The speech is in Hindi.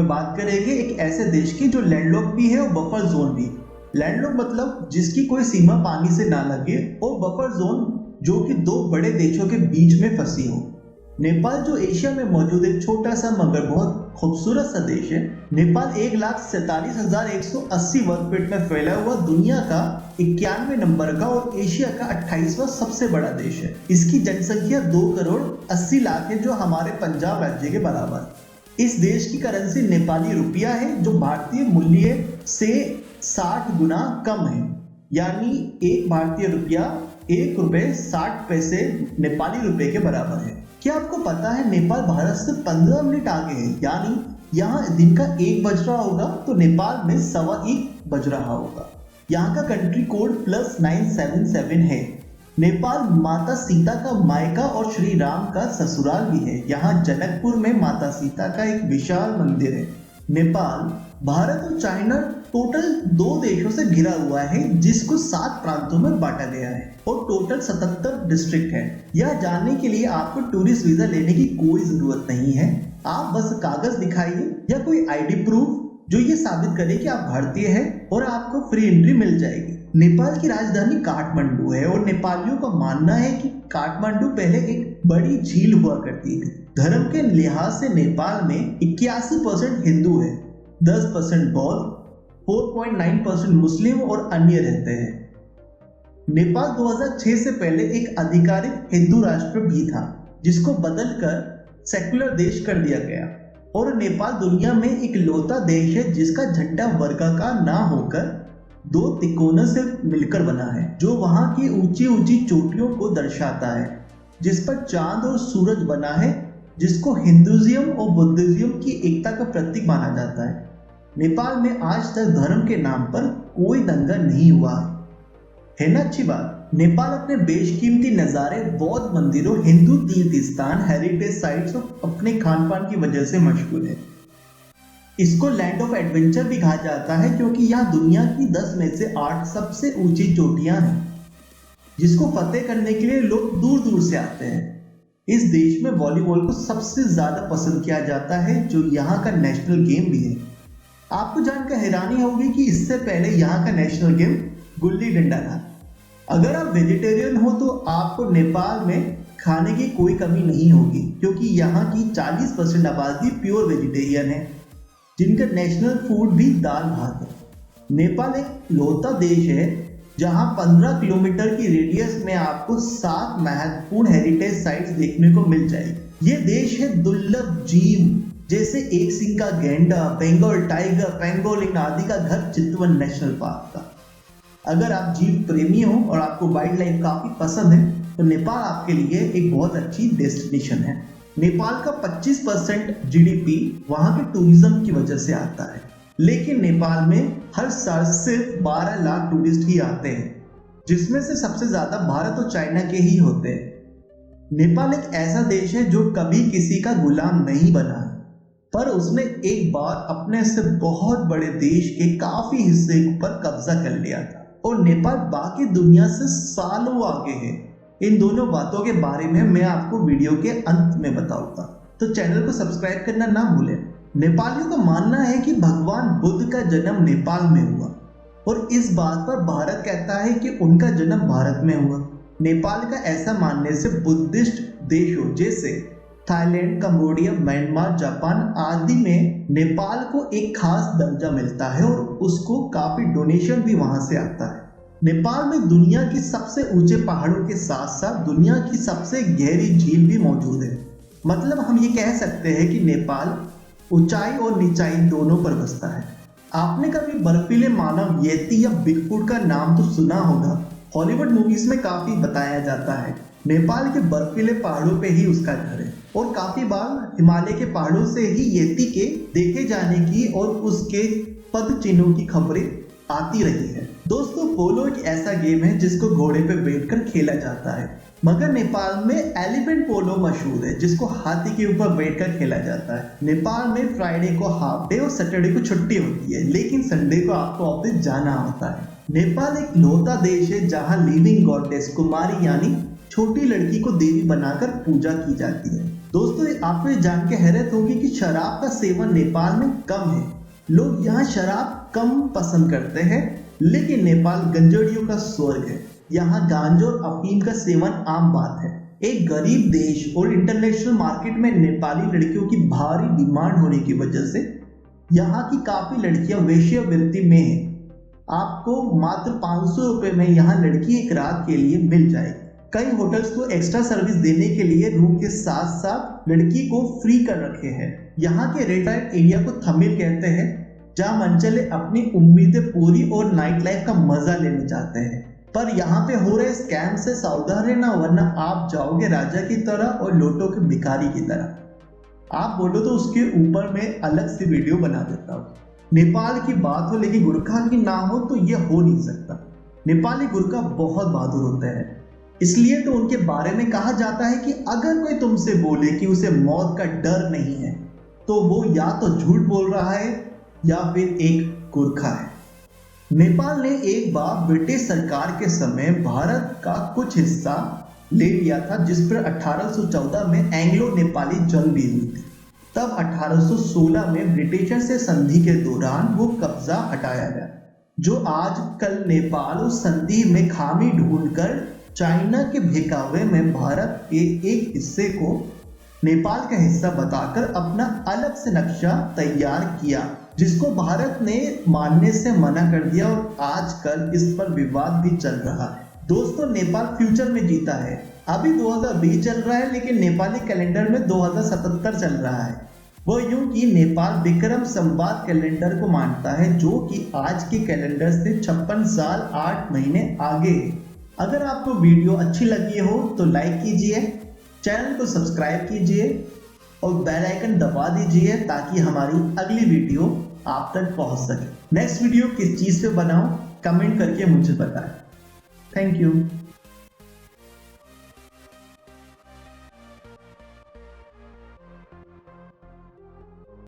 बात करेंगे एक ऐसे देश की जो लैंडलॉक भी है और बफर जोन भी। लैंडलॉक मतलब जिसकी कोई सीमा पानी से ना लगे, और बफर जोन जो कि दो बड़े देशों के बीच में फंसी हो। नेपाल जो एशिया में मौजूद एक छोटा सा मगर बहुत खूबसूरत सा देश है। नेपाल 1,47,180 वर्ग फीट में फैला हुआ दुनिया का 91 नंबर का और एशिया का 28वां सबसे बड़ा देश है। इसकी जनसंख्या 2,80,00,000 है, जो हमारे पंजाब राज्य के बराबर। इस देश की करेंसी नेपाली रुपया है, जो भारतीय मूल्य से 60 गुना कम है। यानी एक भारतीय रुपया 1 रुपये 60 पैसे नेपाली रुपए के बराबर है। क्या आपको पता है नेपाल भारत से 15 मिनट आगे है। यानी यहाँ दिन का 1 बज रहा होगा तो नेपाल में 1:15 बज रहा होगा। यहाँ का कंट्री कोड +977 है। नेपाल माता सीता का मायका और श्री राम का ससुराल भी है। यहाँ जनकपुर में माता सीता का एक विशाल मंदिर है। नेपाल भारत और चाइना टोटल 2 देशों से घिरा हुआ है, जिसको 7 प्रांतों में बांटा गया है और टोटल 77 डिस्ट्रिक्ट है। यह जानने के लिए आपको टूरिस्ट वीजा लेने की कोई जरूरत नहीं है। आप बस कागज दिखाइए या कोई आईडी प्रूफ जो ये साबित करे कि आप भारतीय हैं, और आपको फ्री एंट्री मिल जाएगी। नेपाल की राजधानी काठमांडू है और नेपालियों का मानना है कि काठमांडू पहले एक बड़ी झील हुआ करती थी। धर्म के लिहाज से नेपाल में 81% हिंदू है, 10% बौद्ध, 4.9% मुस्लिम और अन्य रहते हैं। नेपाल 2006 से पहले एक आधिकारिक हिंदू राष्ट्र भी था, जिसको बदलकर सेक्युलर देश कर दिया गया। और नेपाल दुनिया में एक लौता देश है जिसका झंडा वर्गाकार ना होकर 2 तिकोनों से मिलकर बना है, जो वहां की ऊंची ऊंची चोटियों को दर्शाता है, जिस पर चांद और सूरज बना है, जिसको हिंदुइज्म और बुद्धिज्म की एकता का प्रतीक माना जाता है। नेपाल में आज तक धर्म के नाम पर कोई दंगा नहीं हुआ है ना। अच्छी बात। नेपाल अपने बेशकीमती नज़ारे, बौद्ध मंदिरों, हिंदू तीर्थ स्थान, हेरिटेज साइट्स और अपने खान पान की वजह से मशहूर है। इसको लैंड ऑफ एडवेंचर भी कहा जाता है, क्योंकि यहाँ दुनिया की 10 में से 8 सबसे ऊंची चोटियां हैं, जिसको फतेह करने के लिए लोग दूर दूर से आते हैं। इस देश में वॉलीबॉल को सबसे ज्यादा पसंद किया जाता है, जो यहाँ का नेशनल गेम भी है। आपको जानकर हैरानी होगी कि इससे पहले यहाँ का नेशनल गेम गुल्ली डंडा था। अगर आप वेजिटेरियन हो तो आपको नेपाल में खाने की कोई कमी नहीं होगी, क्योंकि यहाँ की 40% आबादी प्योर वेजिटेरियन है, जिनका नेशनल फूड भी दाल भात है। नेपाल एक लौता देश है जहाँ 15 किलोमीटर की रेडियस में आपको 7 महत्वपूर्ण हेरिटेज साइट्स देखने को मिल जाएगी। ये देश है दुर्लभ जीव जैसे एक सिंह का गैंडा, बंगाल टाइगर, पेंगोलिन आदि का घर चितवन नेशनल पार्क का। अगर आप जीव प्रेमी हो और आपको वाइल्ड लाइफ काफी पसंद है तो नेपाल आपके लिए एक बहुत अच्छी डेस्टिनेशन है। नेपाल का 25% जीडीपी वहां के टूरिज्म की वजह से आता है, लेकिन नेपाल में हर साल सिर्फ 12 लाख टूरिस्ट ही आते हैं, जिसमें से सबसे ज्यादा भारत और चाइना के ही होते हैं। नेपाल एक ऐसा देश है जो कभी किसी का गुलाम नहीं बना है, पर उसने एक बार अपने से बहुत बड़े देश के काफी हिस्से पर कब्जा कर लिया था, और नेपाल बाकी दुनिया से सालों आगे है। इन दोनों बातों के बारे में मैं आपको वीडियो के अंत में बताऊंगा, तो चैनल को सब्सक्राइब करना ना भूलें। नेपालियों का मानना है कि भगवान बुद्ध का जन्म नेपाल में हुआ, और इस बात पर भारत कहता है कि उनका जन्म भारत में हुआ। नेपाल का ऐसा मानने से बुद्धिस्ट देशों जैसे थाईलैंड, कंबोडिया, म्यांमार, जापान आदि में नेपाल को एक खास दर्जा मिलता है, और उसको काफी डोनेशन भी वहां से आता है। नेपाल में दुनिया की सबसे ऊंचे पहाड़ों के साथ साथ दुनिया की सबसे गहरी झील भी मौजूद है। मतलब हम ये कह सकते हैं कि नेपाल ऊंचाई और निचाई दोनों पर बसता है। आपने कभी बर्फीले मानव येती या बिगफुट का नाम तो सुना होगा, हॉलीवुड मूवीज में काफी बताया जाता है। नेपाल के बर्फीले पहाड़ों पे ही उसका घर है, और काफी बार हिमालय के पहाड़ों से ही येती के देखे जाने की और उसके पद चिन्हों की खबरें आती रही है। दोस्तों, पोलो एक ऐसा गेम है जिसको घोड़े पे बैठकर खेला जाता है, मगर नेपाल में एलिफेंट पोलो मशहूर है, जिसको हाथी के ऊपर बैठकर खेला जाता है। नेपाल में फ्राइडे को हाफ डे और सैटरडे को छुट्टी होती है, लेकिन संडे को आपको ऑफिस जाना होता है। नेपाल एक लौता देश है जहाँ लिविंग गॉडेस कुमारी यानी छोटी लड़की को देवी बनाकर पूजा की जाती है। दोस्तों आपको ये जान के हैरत होगी कि शराब का सेवन नेपाल में कम है। लोग यहाँ शराब कम पसंद करते हैं, लेकिन नेपाल गंजड़ियों का स्वर्ग है। यहाँ गांजा और अफीम का सेवन आम बात है। एक गरीब देश और इंटरनेशनल मार्केट में नेपाली लड़कियों की भारी डिमांड होने की वजह से यहाँ की काफी लड़कियां वेश्यावृत्ति में हैं। आपको मात्र 500 रुपए में यहाँ लड़की एक रात के लिए मिल जाएगी। कई होटल्स तो एक्स्ट्रा सर्विस देने के लिए रूम के साथ साथ लड़की को फ्री कर रखे हैं। यहाँ के रेड लाइट एरिया को थमिल कहते हैं, जहाँ मनचले अपनी उम्मीदें पूरी और नाइट लाइफ का मजा लेने जाते हैं। पर यहाँ पे हो रहे स्कैम से सावधान रहना, वरना आप जाओगे राजा की तरह और लौटो के भिखारी की तरह। आप बोलो तो उसके ऊपर मैं अलग से वीडियो बना देता हूँ। नेपाल की बात हो लेकिन गुरखा की ना हो तो ये हो नहीं सकता। नेपाली गुरखा बहुत बहादुर होते हैं, इसलिए तो उनके बारे में कहा जाता है कि अगर कोई तुमसे बोले कि उसे मौत का डर नहीं है तो वो या तो झूठ बोल रहा है या फिर एक गुरखा है। नेपाल ने एक बार ब्रिटिश सरकार के समय भारत का कुछ हिस्सा ले लिया था, जिस पर 1814 में एंग्लो नेपाली जंग भी हुई थी। तब 1816 में ब्रिटिशर से संधि के दौरान वो कब्जा हटाया गया, जो आज कल नेपाल उस संधि में खामी ढूंढकर चाइना के बहकावे में भारत के एक हिस्से को नेपाल का हिस्सा बताकर अपना अलग से नक्शा तैयार किया, जिसको भारत ने मानने से मना कर दिया और आजकल इस पर विवाद भी चल रहा है। दोस्तों नेपाल फ्यूचर में जीता है। अभी 2020 चल रहा है, लेकिन नेपाली कैलेंडर में 2077 चल रहा है। वो यूं कि नेपाल विक्रम संवत कैलेंडर को मानता है, जो कि आज के कैलेंडर से 56 साल 8 महीने आगे है। अगर आपको वीडियो अच्छी लगी हो तो लाइक कीजिए, चैनल को सब्सक्राइब कीजिए और बेल आइकन दबा दीजिए ताकि हमारी अगली वीडियो आप तक पहुंच सके। नेक्स्ट वीडियो किस चीज़ पे बनाऊं, कमेंट करके मुझे बताएं। Thank you.